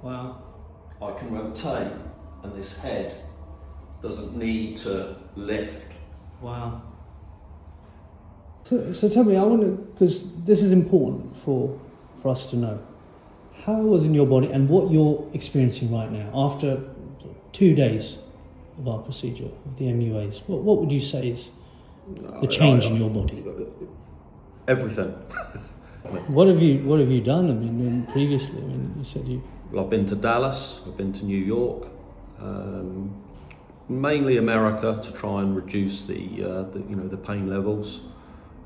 Wow. I can rotate, and this head doesn't need to lift. Wow. So tell me, I want to, because this is important for us to know. How was in your body and what you're experiencing right now after 2 days of our procedure, of the MUAs? What would you say is the change in your body? Everything. What have you done? I mean, previously, I mean, you said you. Well, I've been to Dallas, I've been to New York, mainly America, to try and reduce the pain levels.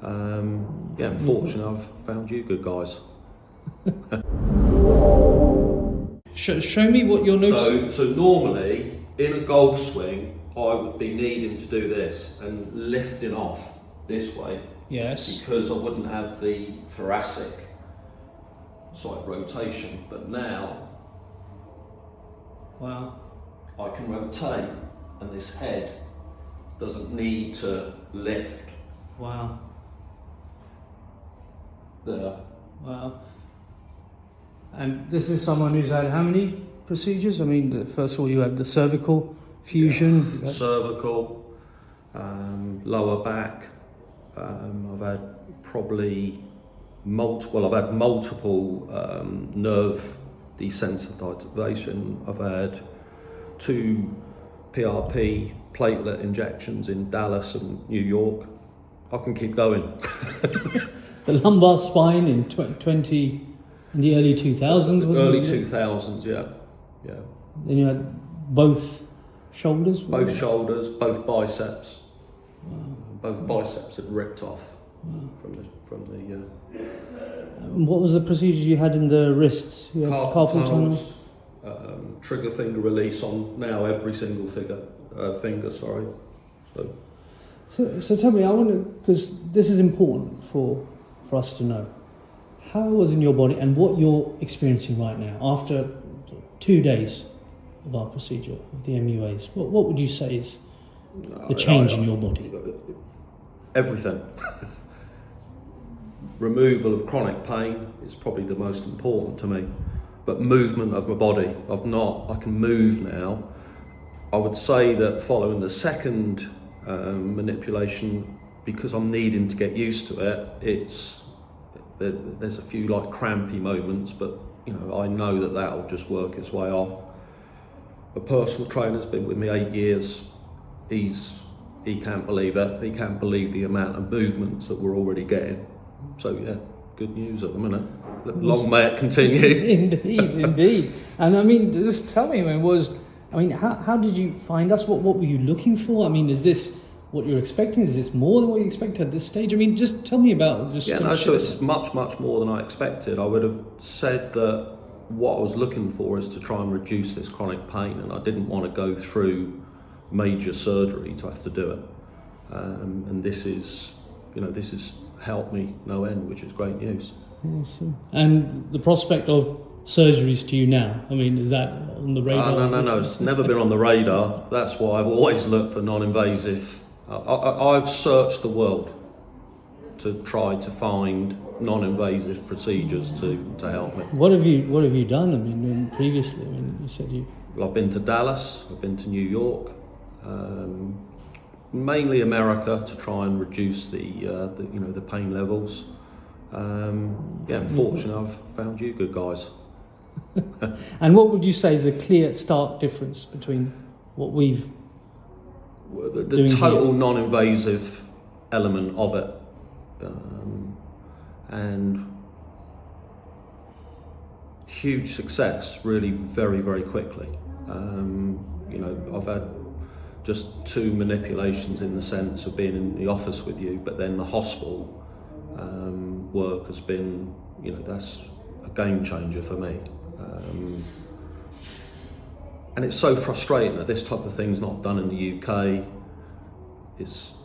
Unfortunately, I've found you good guys. Show me what you're noticing. So normally in a golf swing, I would be needing to do this and lifting off this way. Yes. Because I wouldn't have the thoracic side rotation. But now, Wow. I can rotate, and this head doesn't need to lift. Wow. There. Wow. And this is someone who's had how many procedures? I mean, first of all, you had the cervical fusion. Yeah. Cervical, lower back. I've had probably multiple nerve desensitization. I've had 2 PRP platelet injections in Dallas and New York. I can keep going. The lumbar spine in in the early 2000s, wasn't Early it? 2000s, yeah. Then you had both shoulders? Both shoulders, both biceps. Both biceps had ripped off from the And what was the procedure you had in the wrists? You had carpal tunnel? Trigger finger release on now every single finger. So tell me, I want to, because this is important for us to know. How was in your body and what you're experiencing right now after 2 days of our procedure, of the MUAs? What would you say is the change in your body? Everything. Removal of chronic pain is probably the most important to me, but movement of my body. I can move now. I would say that following the second manipulation, because I'm needing to get used to it, there's a few like crampy moments, but I know that'll just work its way off. A personal trainer's been with me 8 years. He can't believe it. He can't believe the amount of movements that we're already getting. So yeah, good news at the minute. Long may it continue. Indeed. And I mean, just tell me, how did you find us? What were you looking for? I mean, is this what you're expecting? Is this more than what you expected at this stage? I mean, just tell me about it. So it's much more than I expected. I would have said that what I was looking for is to try and reduce this chronic pain, and I didn't want to go through major surgery to have to do it. And this is helped me no end, which is great news. Awesome. And the prospect of surgeries to you now, I mean, is that on the radar? No, it's never been on the radar. That's why I've always looked for non-invasive. I've searched the world to try to find non-invasive procedures to help me. What have you done? I mean, previously, I mean, you said you. Well, I've been to Dallas, I've been to New York, mainly America, to try and reduce the pain levels. Unfortunately, I've found you good guys. And what would you say is a clear, stark difference between what we've the total here? Non-invasive element of it, and huge success, really, very, very quickly. I've had just 2 manipulations in the sense of being in the office with you, but then the hospital work has been, that's a game changer for me. And it's so frustrating that this type of thing's not done in the UK. There's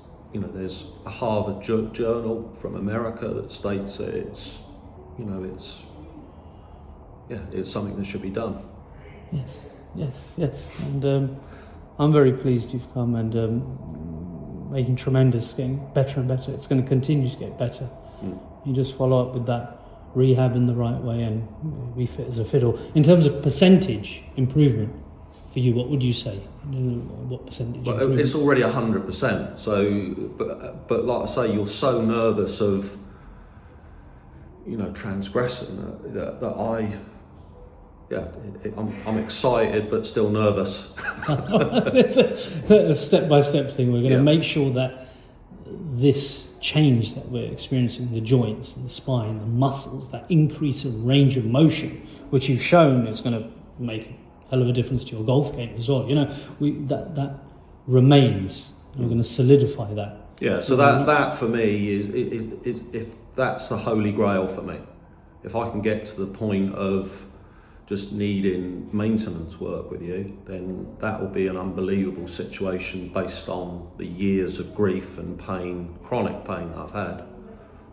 a Harvard journal from America that states that it's something that should be done. Yes. And I'm very pleased you've come and making tremendous, getting better and better. It's going to continue to get better. You just follow up with that rehab in the right way, and we fit as a fiddle. In terms of percentage improvement for you, what would you say? What percentage? Well, it's already 100%. So, but like I say, you're so nervous of, transgressing that I'm excited but still nervous. It's a step-by-step thing. We're going to make sure that this change that we're experiencing, the joints, the spine, the muscles, that increase in range of motion, which you've shown is going to make a hell of a difference to your golf game as well. That remains. We're going to solidify that. Yeah. So that for me is if that's the holy grail for me. If I can get to the point of just needing maintenance work with you, then that will be an unbelievable situation based on the years of grief and pain, chronic pain I've had.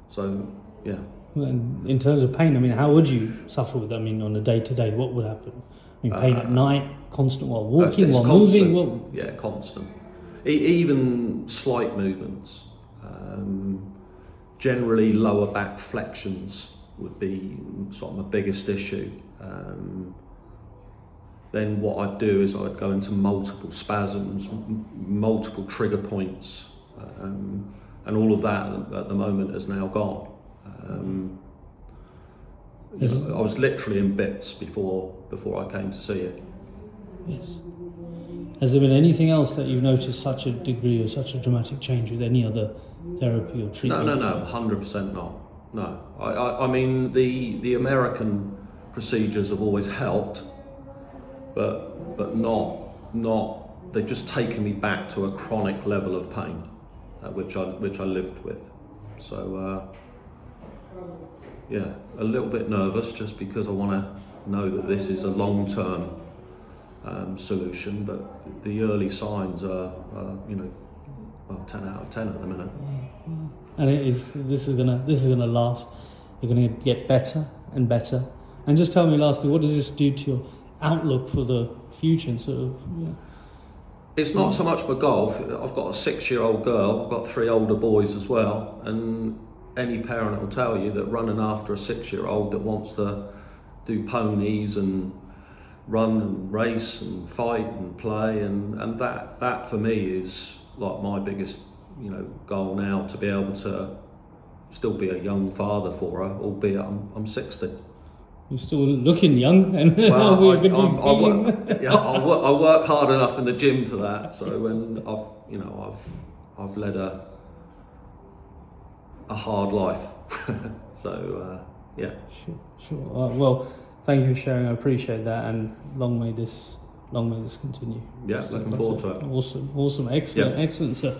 So, yeah. And in terms of pain, how would you suffer with that? On a day-to-day, what would happen? Pain at night, constant while walking, while constant. moving? Yeah, constant. Even slight movements. Generally, lower back flexions would be sort of my biggest issue. Then what I'd do is I'd go into multiple spasms, multiple trigger points, and all of that at the moment is now gone. I was literally in bits before I came to see you. Yes. Has there been anything else that you've noticed such a degree or such a dramatic change with any other therapy or treatment? No, 100% not. No, I mean the American procedures have always helped, but not. They've just taken me back to a chronic level of pain, which I lived with. So a little bit nervous just because I want to know that this is a long-term solution. But the early signs are 10 out of 10 at the minute. And this is gonna last. You're gonna get better and better. And just tell me lastly, what does this do to your outlook for the future? It's not so much for golf. I've got a 6-year-old girl. I've got 3 older boys as well. And any parent will tell you that running after a 6-year-old that wants to do ponies and run and race and fight and play, and that for me is like my biggest goal now, to be able to still be a young father for her, albeit I'm 60. You're still looking young, and I work hard enough in the gym for that. So when I've led a hard life. So yeah. Sure. Well, thank you for sharing. I appreciate that, and long may this continue. Yeah, looking forward to it. Awesome. Excellent, sir.